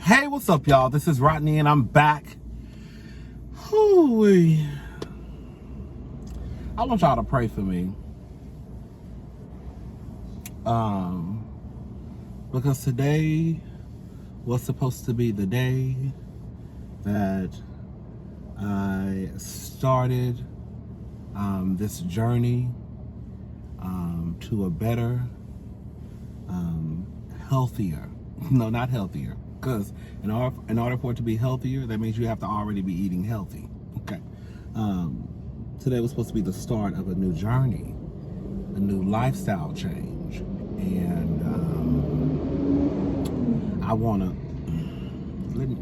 Hey, what's up, y'all? This is Rodney, and I'm back. Hoo-wee. I want y'all to pray for me. Because today was supposed to be the day that I started this journey to a better, healthier. No, not healthier. Because in order for it to be healthier, that means you have to already be eating healthy. Okay. Today was supposed to be the start of a new journey, a new lifestyle change, and I want to let me.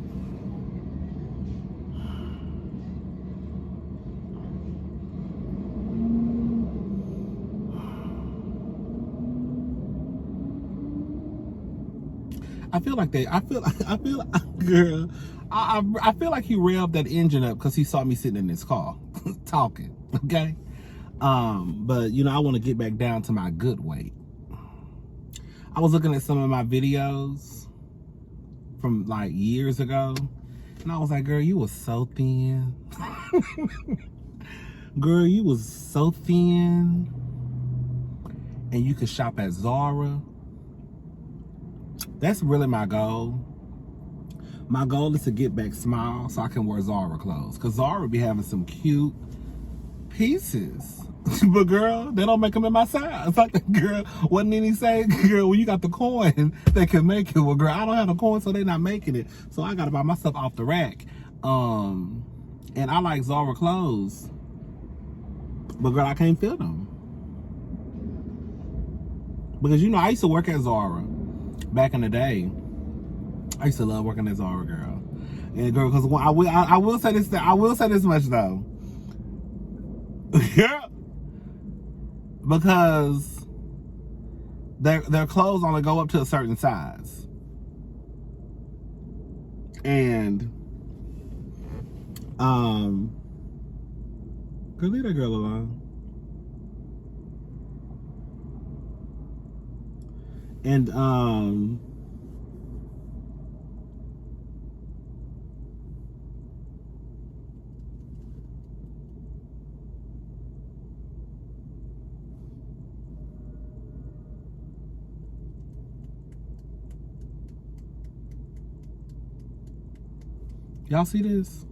I feel like, girl, I feel like he revved that engine up because he saw me sitting in his car talking, okay? But, you know, I want to get back down to my good weight. I was looking at some of my videos from, like, years ago, and I was like, girl, you was so thin. Girl, you was so thin, and you could shop at Zara. That's really my goal. My goal is to get back small so I can wear Zara clothes. Because Zara be having some cute pieces. But girl, they don't make them in my size. Like, girl, what did he say? Girl, when you got the coin, they can make it. Well, girl, I don't have the coin, so they're not making it. So I got to buy my stuff off the rack. And I like Zara clothes. But girl, I can't fit them. Because, you know, I used to work at Zara. Back in the day, I used to love working at Zara, girl. And girl, because I will say this. I will say this much though. Yeah. Because their clothes only go up to a certain size, and girl, leave that girl alone. And y'all see this?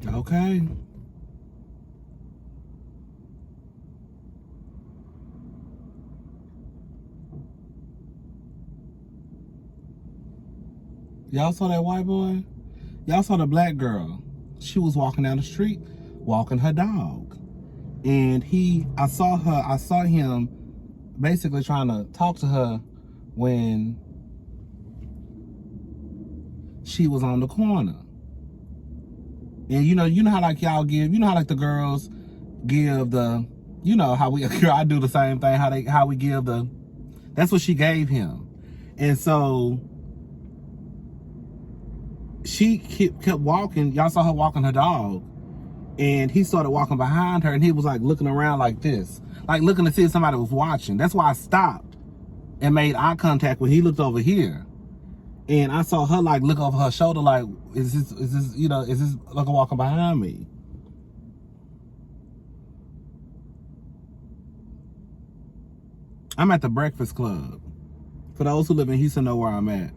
Okay. Y'all saw that white boy? Y'all saw the black girl. She was walking down the street, walking her dog. And I saw him basically trying to talk to her when she was on the corner. And you know how like y'all give, you know how like the girls give the, you know how we, I do the same thing, how we give the, that's what she gave him. And so she kept walking. Y'all saw her walking her dog, and he started walking behind her, and he was like looking around like this, like looking to see if somebody was watching. That's why I stopped and made eye contact when he looked over here. And I saw her like look over her shoulder like, is this like walking behind me? I'm at the Breakfast Club. For those who live in Houston know where I'm at.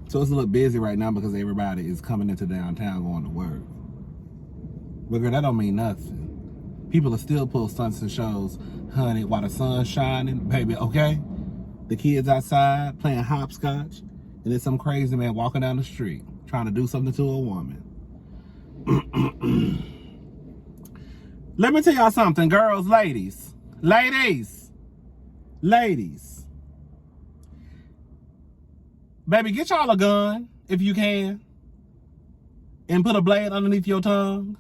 So it's a little busy right now because everybody is coming into downtown going to work. But girl, that don't mean nothing. People are still pull stunts and shows, honey, while the sun's shining, baby, okay? The kids outside playing hopscotch, and there's some crazy man walking down the street trying to do something to a woman. Let me tell y'all something, girls, ladies. Baby, get y'all a gun, if you can, and put a blade underneath your tongue.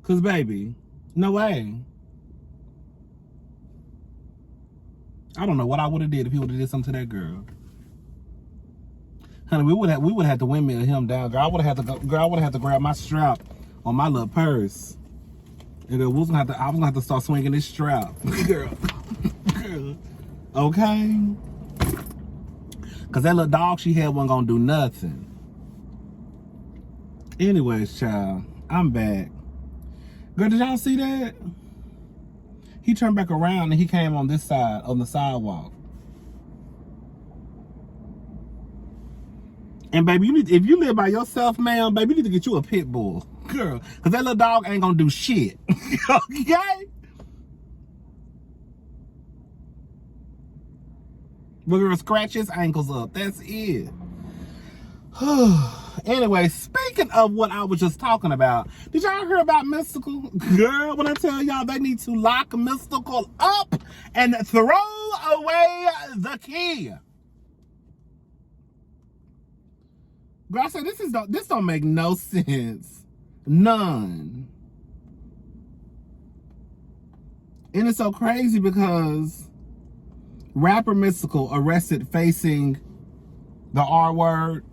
Because, baby, no way. I don't know what I would have did if he would have did something to that girl. Honey, we would have had to windmill him down. Girl, I would have had to grab my strap on my little purse. And I was gonna have to start swinging this strap. Girl. Okay? Cause that little dog she had wasn't gonna do nothing. Anyways, child, I'm back. Girl, did y'all see that? He turned back around and he came on this side, on the sidewalk. And baby, if you live by yourself, man, baby, you need to get you a pit bull. Girl, because that little dog ain't gonna do shit. Okay? We're gonna scratch his ankles up. That's it. Anyway, speaking of what I was just talking about, did y'all hear about Mystical? Girl, when I tell y'all they need to lock Mystical up and throw away the key. Girl, I said this don't make no sense. None. And it's so crazy because rapper Mystical arrested facing the R word.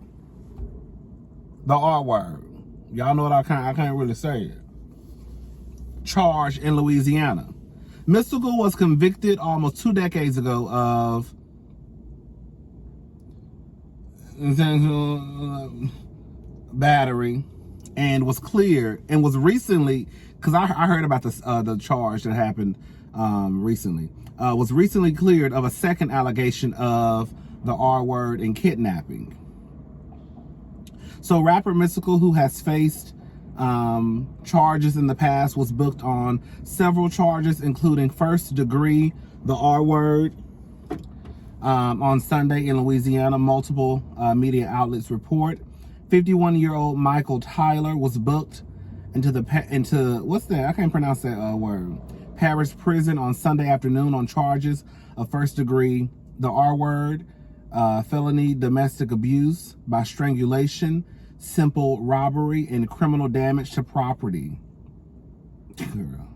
The R word. Y'all know what I can't really say it. Charged in Louisiana. Mystical was convicted almost 2 decades ago of battery and was cleared and was recently, because I heard about this the charge that happened recently, was recently cleared of a second allegation of the R word and kidnapping. So rapper Mystical, who has faced charges in the past, was booked on several charges, including first degree, the R word, on Sunday in Louisiana. Multiple media outlets report 51-year-old Michael Tyler was booked into what's that? I can't pronounce that word. Paris prison on Sunday afternoon on charges of first degree, the R word, felony domestic abuse by strangulation, simple robbery, and criminal damage to property. Girl.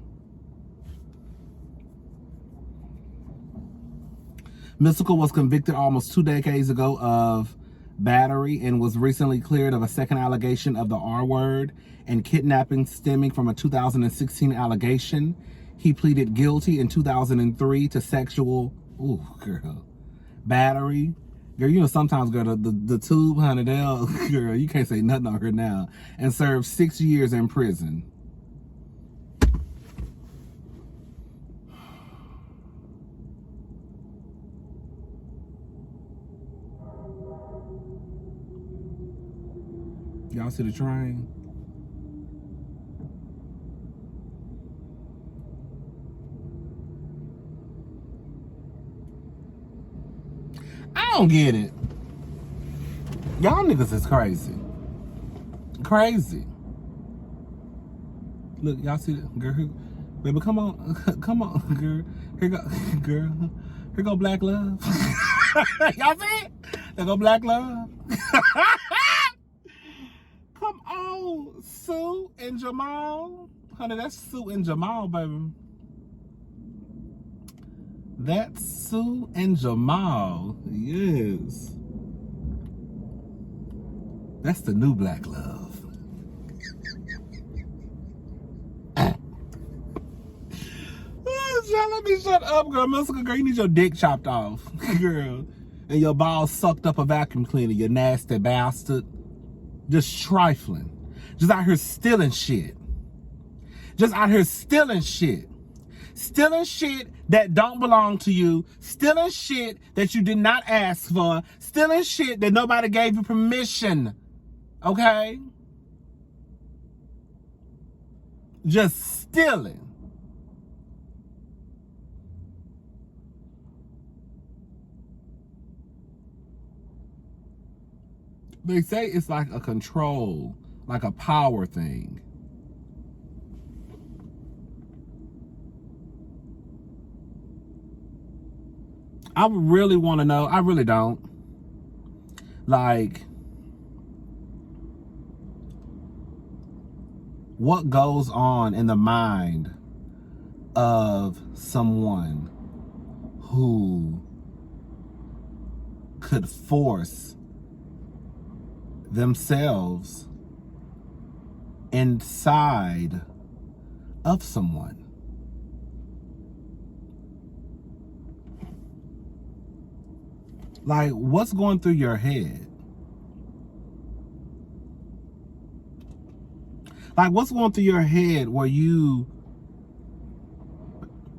Mystical was convicted almost 2 decades ago of battery and was recently cleared of a second allegation of the R word and kidnapping stemming from a 2016 allegation. He pleaded guilty in 2003 to sexual, battery. Girl, you know sometimes, girl, the tube, honey, girl, you can't say nothing on her now. And served 6 years in prison. Y'all see the train? I don't get it. Y'all niggas is crazy. Crazy. Look, y'all see that? Girl, baby, come on. Come on, girl. Here go, girl. Here go Black Love. Y'all see it? There go Black Love. Come on, Sue and Jamal. Honey, that's Sue and Jamal, baby. That's Sue and Jamal. Yes. That's the new Black Love. Let me shut up, girl. Mystical, girl, you need your dick chopped off, girl. And your balls sucked up a vacuum cleaner, you nasty bastard. Just trifling. Just out here stealing shit. Just out here stealing shit. Stealing shit that don't belong to you. Stealing shit that you did not ask for. Stealing shit that nobody gave you permission. Okay? just stealing. They say it's like a control, like a power thing. I really want to know. I really don't. Like, what goes on in the mind of someone who could force themselves inside of someone? Like, what's going through your head? Like, what's going through your head where you...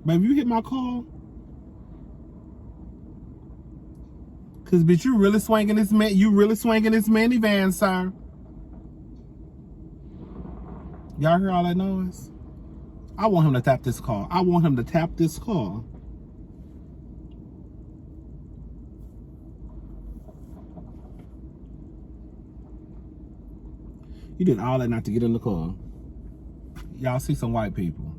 Baby, you hit my call? Because, bitch, you really swinging this minivan, sir. Y'all hear all that noise? I want him to tap this car. I want him to tap this car. You did all that not to get in the car. Y'all see some white people.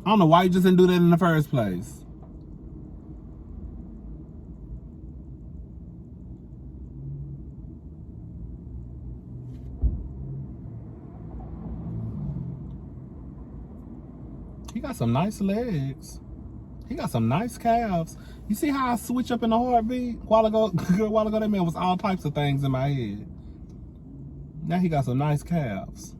I don't know why you just didn't do that in the first place. He got some nice legs. He got some nice calves. You see how I switch up in a heartbeat? A while ago, that man was all types of things in my head. Now he got some nice calves.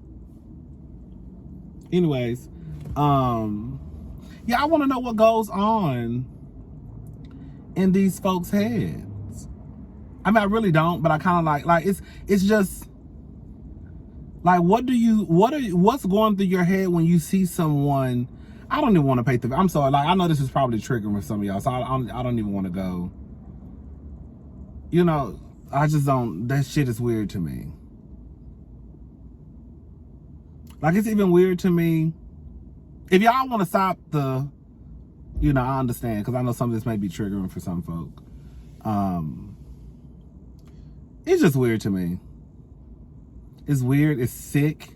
Anyways, yeah, I want to know what goes on in these folks' heads. I mean, I really don't, but I kind of like it's just like, what's going through your head when you see someone? I don't even want to pay the... I'm sorry. Like, I know this is probably triggering for some of y'all, so I don't even want to go. You know, I just don't... That shit is weird to me. Like, it's even weird to me. If y'all want to stop the... You know, I understand, because I know some of this may be triggering for some folk. It's just weird to me. It's weird. It's sick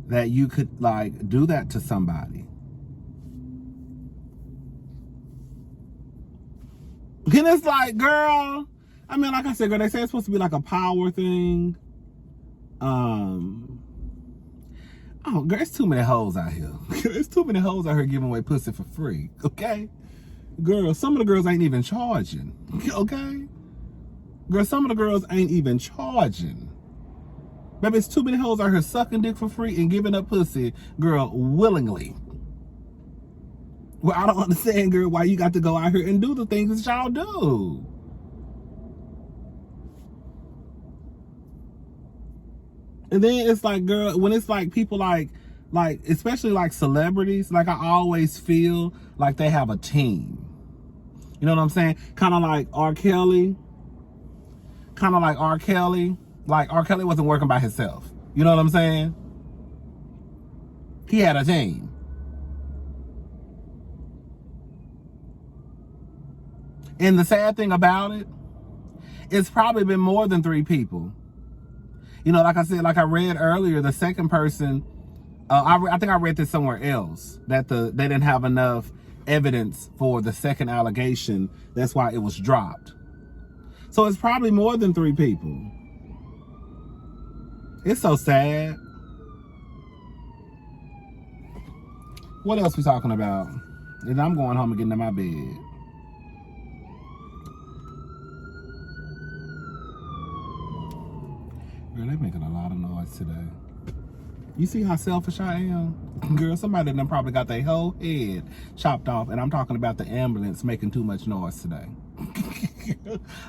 that you could, like, do that to somebody. And it's like, girl, I mean, like I said, girl, they say it's supposed to be like a power thing. Oh, girl, it's too many hoes out here. There's too many hoes out here giving away pussy for free, okay? Girl, some of the girls ain't even charging, okay? Girl, some of the girls ain't even charging. Baby, it's too many hoes out here sucking dick for free and giving up pussy, girl, willingly. Well, I don't understand, girl, why you got to go out here and do the things that y'all do. And then it's like, girl, when it's like people like especially like celebrities, like I always feel like they have a team. You know what I'm saying? Kind of like R. Kelly. Like, R. Kelly wasn't working by himself. You know what I'm saying? He had a team. And the sad thing about it, it's probably been more than 3 people. You know, like I said, like I read earlier, the second person, I think I read this somewhere else, that they didn't have enough evidence for the second allegation. That's why it was dropped. So it's probably more than 3 people. It's so sad. What else we talking about? And I'm going home and getting in my bed. Girl, they making a lot of noise today. You see how selfish I am? Girl, somebody done probably got their whole head chopped off, and I'm talking about the ambulance making too much noise today.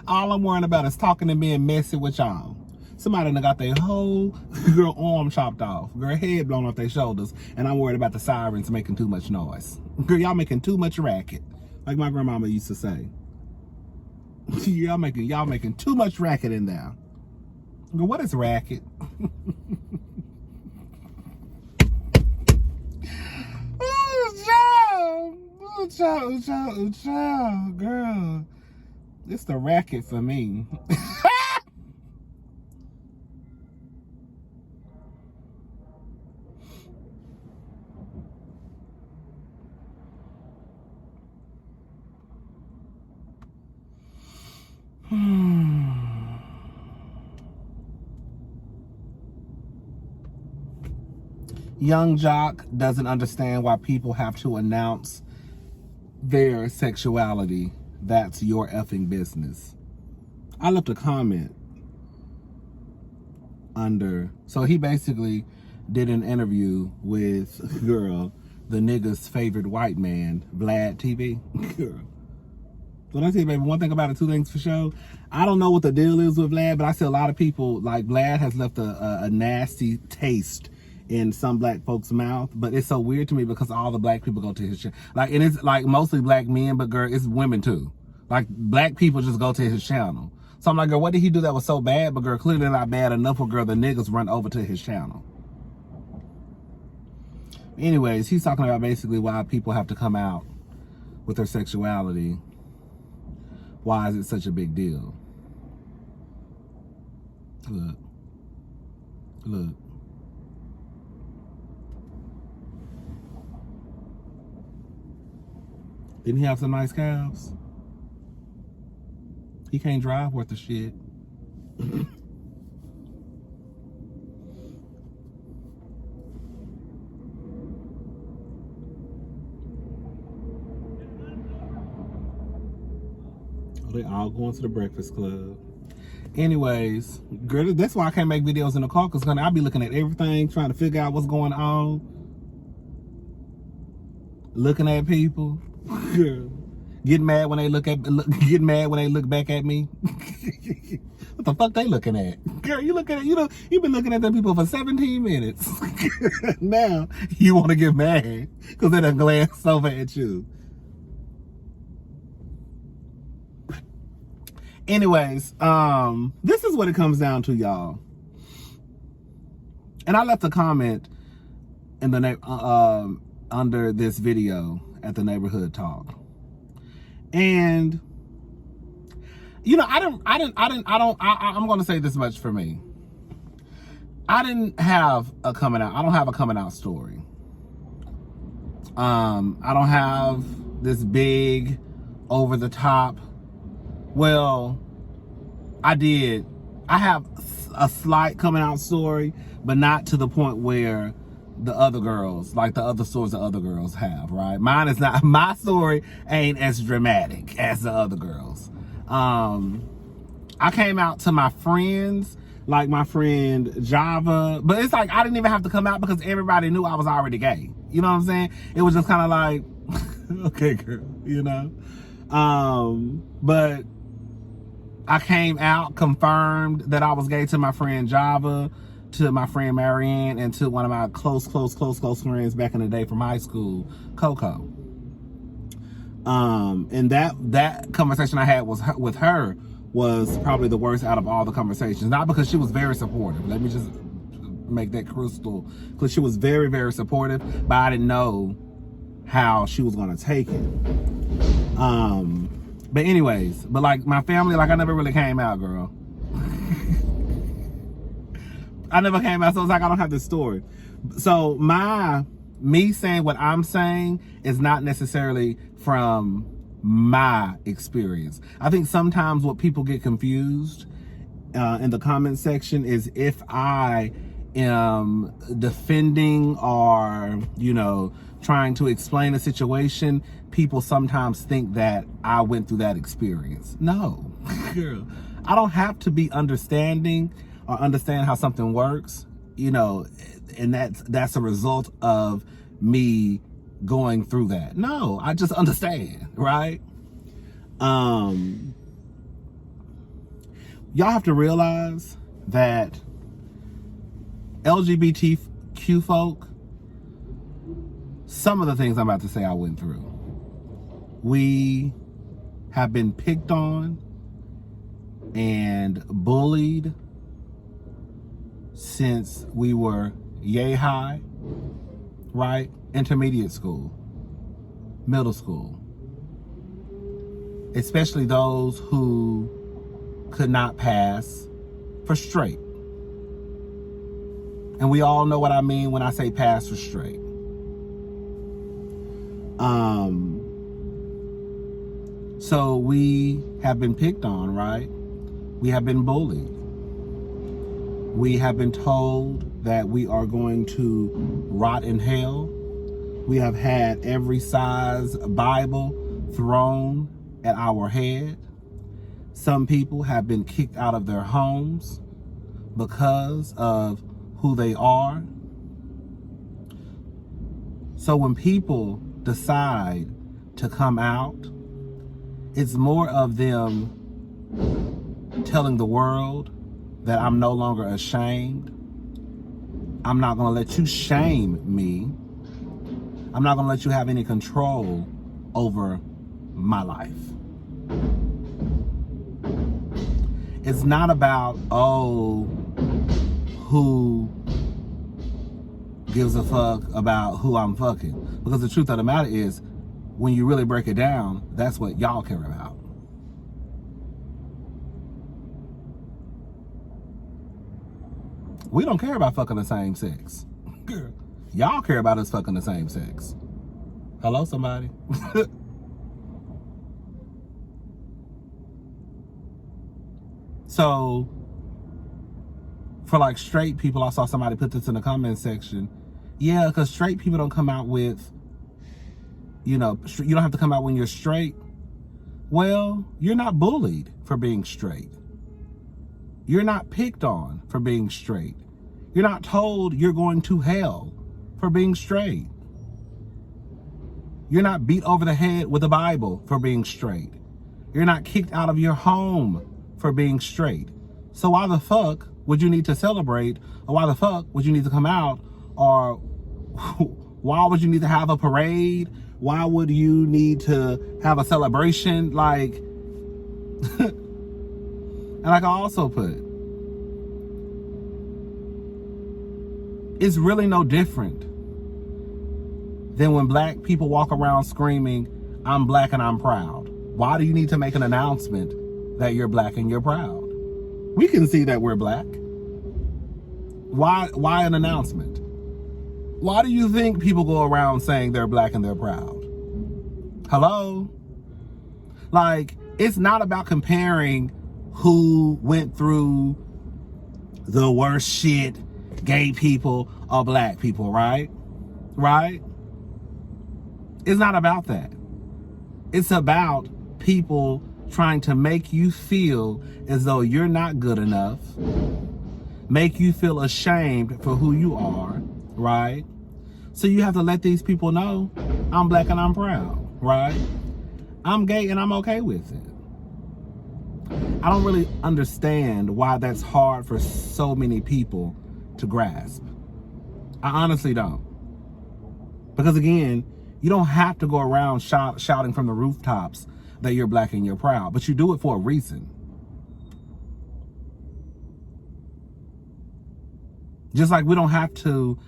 All I'm worrying about is talking and being messy with y'all. Somebody done got their whole girl arm chopped off, girl head blown off their shoulders, and I'm worried about the sirens making too much noise. Girl, y'all making too much racket. Like my grandmama used to say. y'all making too much racket in there. I go, what is racket? Ooh, child, girl. It's the racket for me. Young Jock doesn't understand why people have to announce their sexuality. That's your effing business. I left a comment under. So he basically did an interview with the nigga's favorite white man, Vlad TV. Girl. So I tell you, baby, one thing about it, two things for sure. I don't know what the deal is with Vlad, but I see a lot of people, like Vlad has left a nasty taste in some black folks' mouth. But it's so weird to me because all the black people go to his channel. Like, and it's like mostly black men, but girl, it's women too. Like, black people just go to his channel. So I'm like, girl, what did he do that was so bad? But girl, clearly not bad enough for girl, the niggas run over to his channel. Anyways, he's talking about basically why people have to come out with their sexuality. Why is it such a big deal? Look. Didn't he have some nice calves? He can't drive worth the shit. They all going to the Breakfast Club. Anyways, girl, that's why I can't make videos in the car, because I'll be looking at everything, trying to figure out what's going on. Looking at people. Girl. Getting mad when they look back at me. What the fuck they looking at? Girl, you looking at, you've been looking at them people for 17 minutes. Now you want to get mad because they done glanced over at you. Anyways, this is what it comes down to, y'all. And I left a comment in the under this video at the neighborhood talk. And I'm going to say this much for me. I didn't have a coming out. I don't have a coming out story. I don't have this big over the top. Well, I did. I have a slight coming out story, but not to the point where the other girls, like the other stories the other girls have, right? Mine is not, my story ain't as dramatic as the other girls. I came out to my friends, like my friend Java, but it's like I didn't even have to come out because everybody knew I was already gay. You know what I'm saying? It was just kind of like, okay, girl, but I came out, confirmed that I was gay to my friend Java, to my friend Marianne, and to one of my close friends back in the day from high school, Coco. And that conversation I had with her was probably the worst out of all the conversations. Not because she was very supportive. Let me just make that crystal, because she was very, very supportive, but I didn't know how she was going to take it. But anyways, but like my family, like I never really came out, girl. I never came out, so it's like I don't have this story. So me saying what I'm saying is not necessarily from my experience. I think sometimes what people get confused in the comment section is if I am defending or, trying to explain a situation, people sometimes think that I went through that experience. No, girl, I don't have to be understanding or understand how something works, and that's a result of me going through that. No, I just understand, right? Y'all have to realize that LGBTQ folk, some of the things I'm about to say I went through. We have been picked on and bullied since we were yay high, right? Intermediate school, middle school. Especially those who could not pass for straight. And we all know what I mean when I say pass for straight. So we have been picked on, right? We have been bullied. We have been told that we are going to rot in hell. We have had every size Bible thrown at our head. Some people have been kicked out of their homes because of who they are. So when people decide to come out, it's more of them telling the world that I'm no longer ashamed. I'm not going to let you shame me. I'm not going to let you have any control over my life. It's not about, who gives a fuck about who I'm fucking. Because the truth of the matter is, when you really break it down, that's what y'all care about. We don't care about fucking the same sex. Y'all care about us fucking the same sex. Hello, somebody? So, for like straight people, I saw somebody put this in the comment section. Yeah, because straight people don't come out with, you don't have to come out when you're straight. Well, you're not bullied for being straight. You're not picked on for being straight. You're not told you're going to hell for being straight. You're not beat over the head with a Bible for being straight. You're not kicked out of your home for being straight. So why the fuck would you need to celebrate? Or why the fuck would you need to come out? Or why would you need to have a parade? Why would you need to have a celebration? Like, and like I also put, it's really no different than when black people walk around screaming, I'm black and I'm proud. Why do you need to make an announcement that you're black and you're proud? We can see that we're black. Why an announcement? Why do you think people go around saying they're black and they're proud? Hello? Like, it's not about comparing who went through the worst shit, gay people or black people, right? Right? It's not about that. It's about people trying to make you feel as though you're not good enough, make you feel ashamed for who you are, right? So you have to let these people know, I'm black and I'm proud, right? I'm gay and I'm okay with it. I don't really understand why that's hard for so many people to grasp. I honestly don't. Because again, you don't have to go around shouting from the rooftops that you're black and you're proud, but you do it for a reason. Just like we don't have to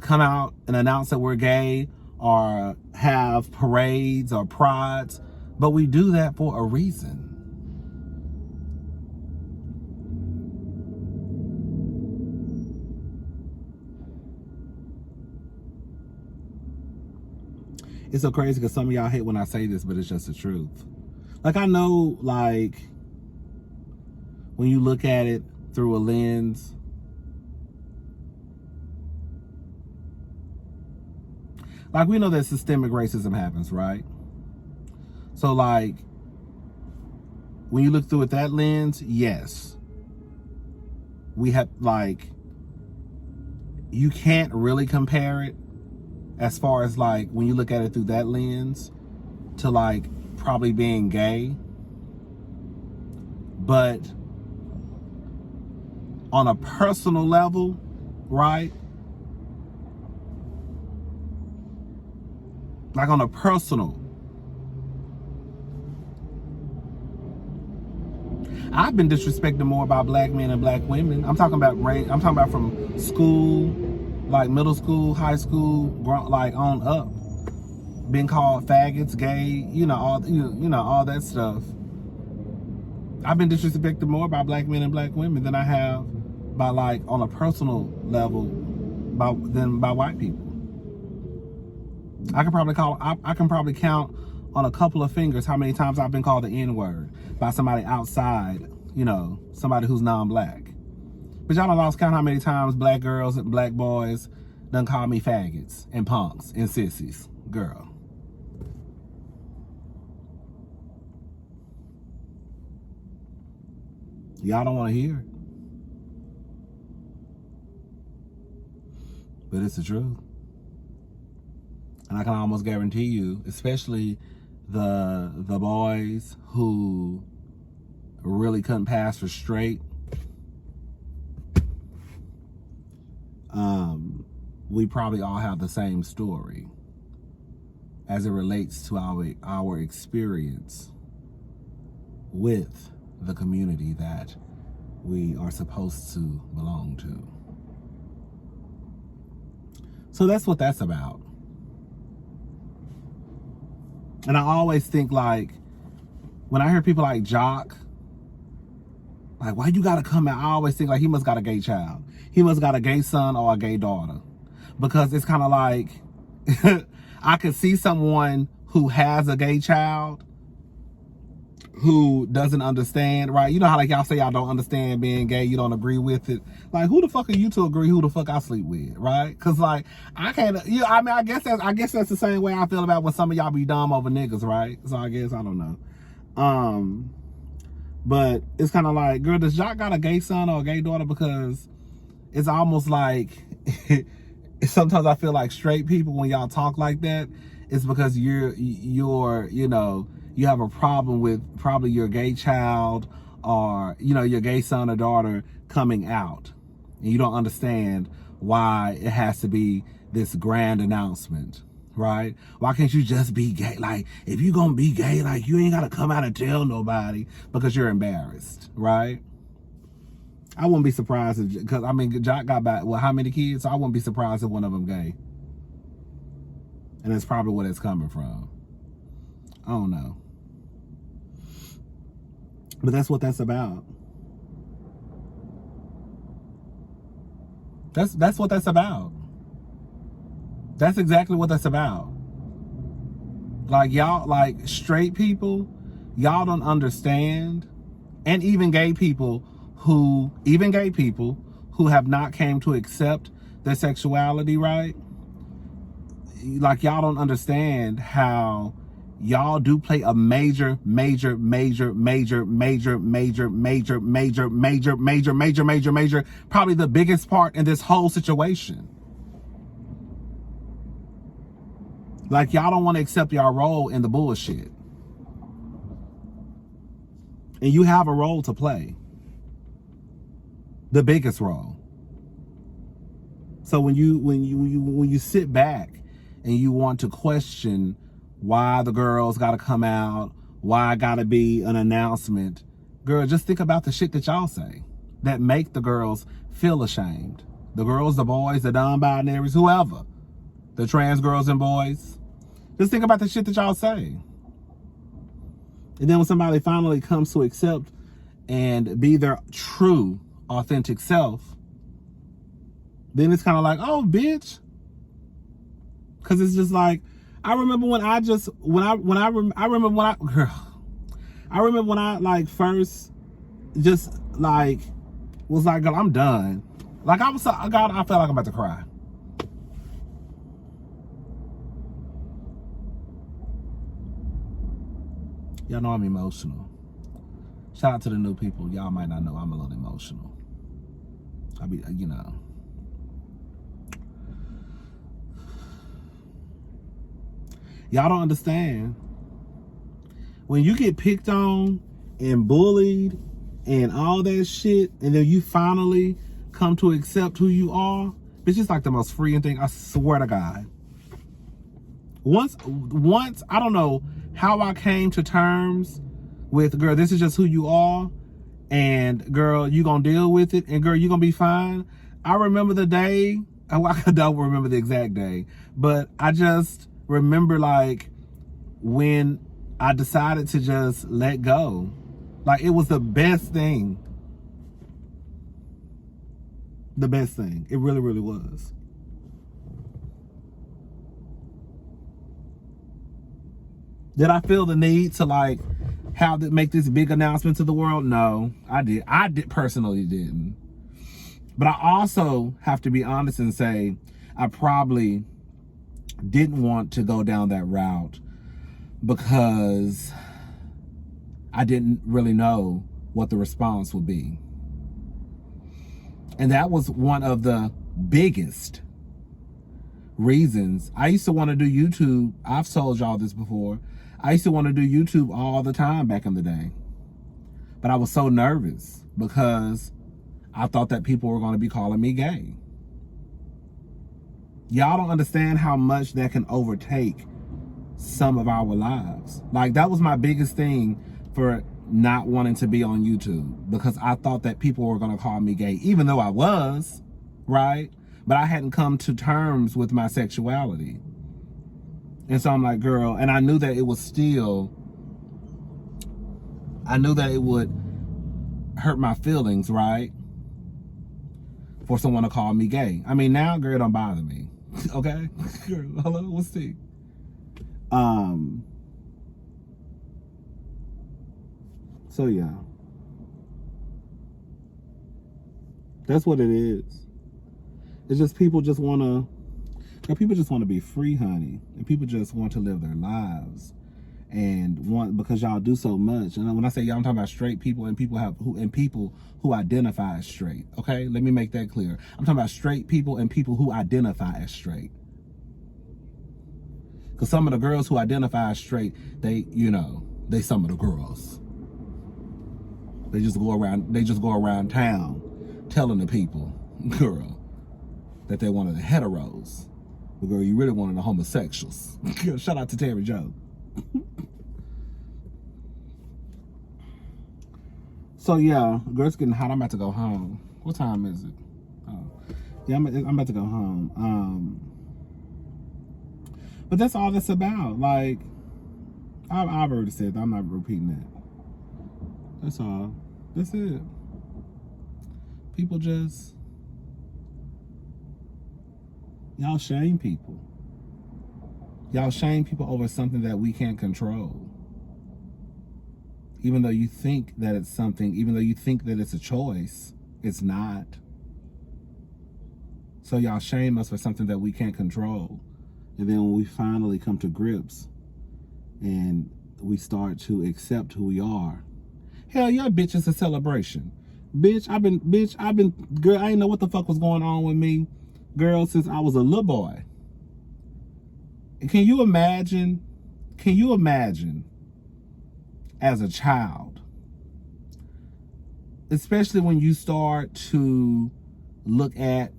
come out and announce that we're gay or have parades or prides, but we do that for a reason. It's so crazy because some of y'all hate when I say this, but it's just the truth. Like, I know, like, when you look at it through a lens, like, we know that systemic racism happens, right? So, like, when you look through it that lens, yes. We have, like, you can't really compare it as far as, like, when you look at it through that lens to, like, probably being gay. But on a personal level, right? Like, on a personal I've been disrespected more by black men and black women. I'm talking about from school, like middle school, high school, like on up. Being called faggots, gay, all that stuff. I've been disrespected more by black men and black women than I have by, like, on a personal level than by white people. I can probably count on a couple of fingers how many times I've been called the N-word by somebody outside, somebody who's non-black. But y'all done lost count how many times black girls and black boys done call me faggots and punks and sissies. Girl. Y'all don't want to hear it. But it's the truth. And I can almost guarantee you, especially the boys who really couldn't pass for straight, we probably all have the same story as it relates to our experience with the community that we are supposed to belong to. So that's what that's about. And I always think, like, when I hear people like Jock, like, why you gotta come out? I always think, like, he must got a gay child. He must got a gay son or a gay daughter. Because it's kind of like, I could see someone who has a gay child who doesn't understand, right? You know how, like, y'all say y'all don't understand being gay, you don't agree with it. Like, who the fuck are you to agree who the fuck I sleep with, right? Because, like, I can't, I guess that's the same way I feel about when some of y'all be dumb over niggas, right? So I guess, I don't know. But it's kind of like, girl, does Jock got a gay son or a gay daughter? Because it's almost like, sometimes I feel like straight people, when y'all talk like that, it's because you're you have a problem with probably your gay child or, your gay son or daughter coming out. And you don't understand why it has to be this grand announcement, right? Why can't you just be gay? Like, if you're going to be gay, like, you ain't got to come out and tell nobody because you're embarrassed, right? I wouldn't be surprised because, Jock got back, how many kids? So I wouldn't be surprised if one of them gay. And that's probably where it's coming from. I don't know. But that's what that's about. That's what that's about. That's exactly what that's about. Like, y'all, like, straight people, y'all don't understand. And even gay people who have not came to accept their sexuality, right? Like, y'all don't understand how y'all do play a major, probably the biggest part in this whole situation. Like, y'all don't want to accept y'all role in the bullshit. And you have a role to play. The biggest role. So when you sit back and you want to question why the girls got to come out, why got to be an announcement, girl, just think about the shit that y'all say that make the girls feel ashamed. The girls, the boys, the non-binaries, whoever, the trans girls and boys. Just think about the shit that y'all say. And then when somebody finally comes to accept and be their true, authentic self, then it's kind of like, oh, bitch. Because it's just like, I remember when I like first just like was like, girl, I'm done. Like, I felt like I'm about to cry. Y'all know I'm emotional. Shout out to the new people. Y'all might not know I'm a little emotional. Y'all don't understand. When you get picked on and bullied and all that shit, and then you finally come to accept who you are, it's just like the most freeing thing. I swear to God. Once, I don't know how I came to terms with, girl, this is just who you are. And girl, you gonna deal with it, and girl, you gonna be fine. I remember the day, I don't remember the exact day, but I just remember like when I decided to just let go. Like it was the best thing. The best thing. It really, really was. Did I feel the need to like make this big announcement to the world? No, I did personally didn't. But I also have to be honest and say I probably didn't want to go down that route because I didn't really know what the response would be. And that was one of the biggest reasons. I used to want to do YouTube. I've told y'all this before. I used to want to do YouTube all the time back in the day. But I was so nervous because I thought that people were going to be calling me gay. Y'all don't understand how much that can overtake some of our lives. Like that was my biggest thing for not wanting to be on YouTube, because I thought that people were going to call me gay, even though I was, right? But I hadn't come to terms with my sexuality. And so I'm like, girl, and I knew that it was still, I knew that it would hurt my feelings, right? For someone to call me gay. I mean, now, girl, it don't bother me. Okay? Girl, hello, what's the So yeah, that's what it is. It's just people just want to be free, honey, and people just want to live their lives, and because y'all do so much. And when I say y'all, I'm talking about straight people and people who identify as straight. Okay, let me make that clear. I'm talking about straight people and people who identify as straight. Because some of the girls who identify as straight, they some of the girls. They just go around town telling the people, girl, that they're one of the heteros. But girl, you really one of the homosexuals. Shout out to Terry Joe. So yeah, girl, it's getting hot. I'm about to go home. What time is it? Oh, yeah, I'm about to go home. But that's all that's about. Like, I've already said that. I'm not repeating that. That's all. That's it. People just, y'all shame people. Y'all shame people over something that we can't control. Even though you think that it's something, even though you think that it's a choice, it's not. So y'all shame us for something that we can't control. And then when we finally come to grips and we start to accept who we are, hell yeah, bitch, it's a celebration. Bitch, I've been, girl, I didn't know what the fuck was going on with me, girl, since I was a little boy. And can you imagine as a child, especially when you start to look at,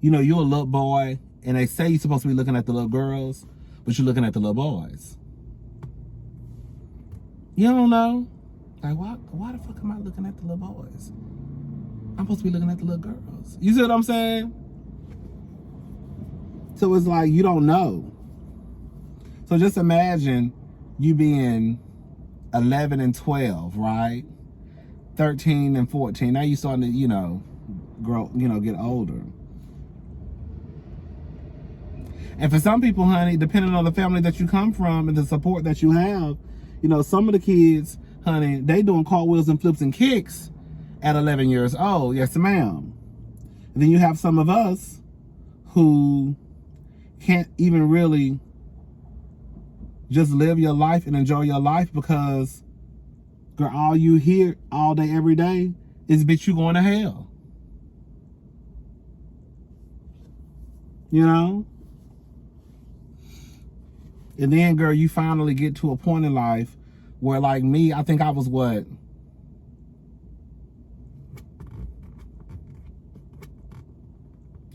you're a little boy, and they say you're supposed to be looking at the little girls, but you're looking at the little boys. You don't know? Like, why the fuck am I looking at the little boys? I'm supposed to be looking at the little girls. You see what I'm saying? So it's like, you don't know. So just imagine you being 11 and 12, right? 13 and 14. Now you're starting to, grow, get older. And for some people, honey, depending on the family that you come from and the support that you have, some of the kids, honey, they doing cartwheels and flips and kicks at 11 years old. Yes, ma'am. And then you have some of us who can't even really just live your life and enjoy your life because, girl, all you hear all day, every day is, bitch, you going to hell. And then, girl, you finally get to a point in life where, like me, I think I was what?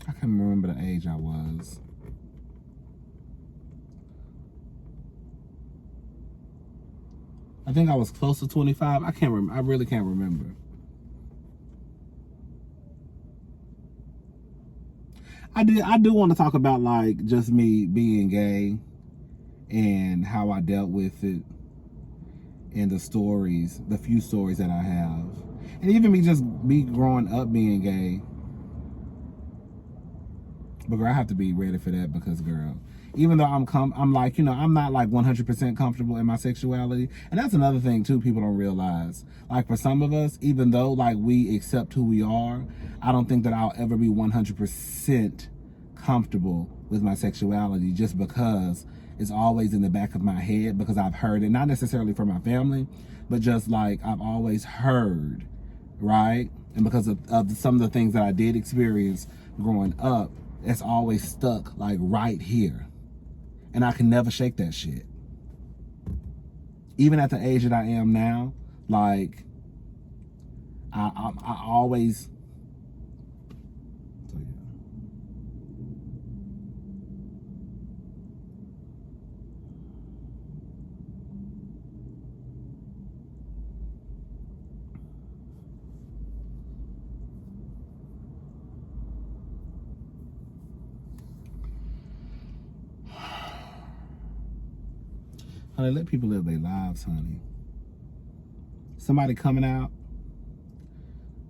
I can't remember the age I was. I think I was close to 25. I can't remember. I really can't remember. I do want to talk about like just me being gay and how I dealt with it and the stories, the few stories that I have. And even me growing up being gay. But girl, I have to be ready for that because girl, even though I'm like, you know, I'm not like 100% comfortable in my sexuality. And that's another thing too people don't realize. Like for some of us, even though like we accept who we are, I don't think that I'll ever be 100% comfortable with my sexuality just because it's always in the back of my head because I've heard it, not necessarily from my family, but just like I've always heard, right? And because of some of the things that I did experience growing up, it's always stuck like right here. And I can never shake that shit. Even at the age that I am now, like I always, so yeah. Honey, let people live their lives, honey. Somebody coming out,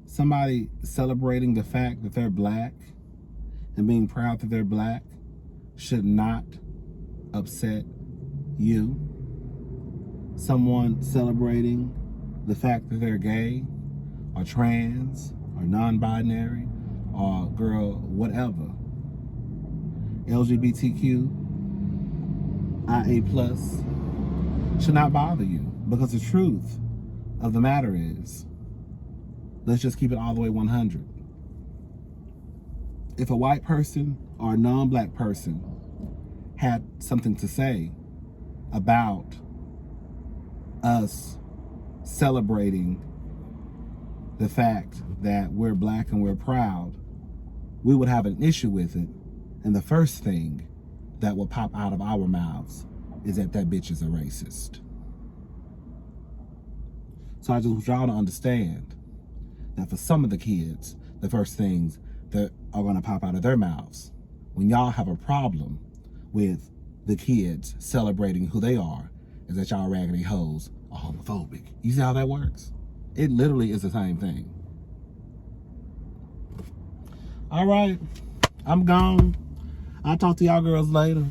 somebody celebrating the fact that they're black and being proud that they're black should not upset you. Someone celebrating the fact that they're gay or trans or non-binary or girl, whatever, LGBTQ, IA+, should not bother you because the truth of the matter is, let's just keep it all the way 100. If a white person or a non-black person had something to say about us celebrating the fact that we're black and we're proud, we would have an issue with it. And the first thing that will pop out of our mouths is that bitch is a racist. So I just want y'all to understand that for some of the kids, the first things that are going to pop out of their mouths when y'all have a problem with the kids celebrating who they are is that y'all raggedy hoes are homophobic. You see how that works? It literally is the same thing. All right, I'm gone. I'll talk to y'all girls later.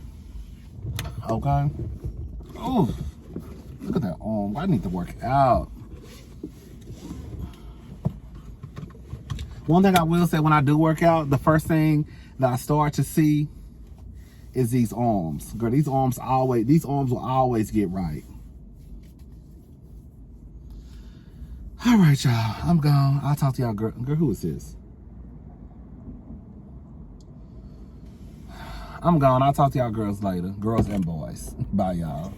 Okay? Oh, look at that arm. I need to work out. One thing I will say when I do work out, the first thing that I start to see is these arms. Girl, these arms will always get right. All right, y'all. I'm gone. I'll talk to y'all. Girl, who is this? I'm gone. I'll talk to y'all girls later. Girls and boys. Bye, y'all.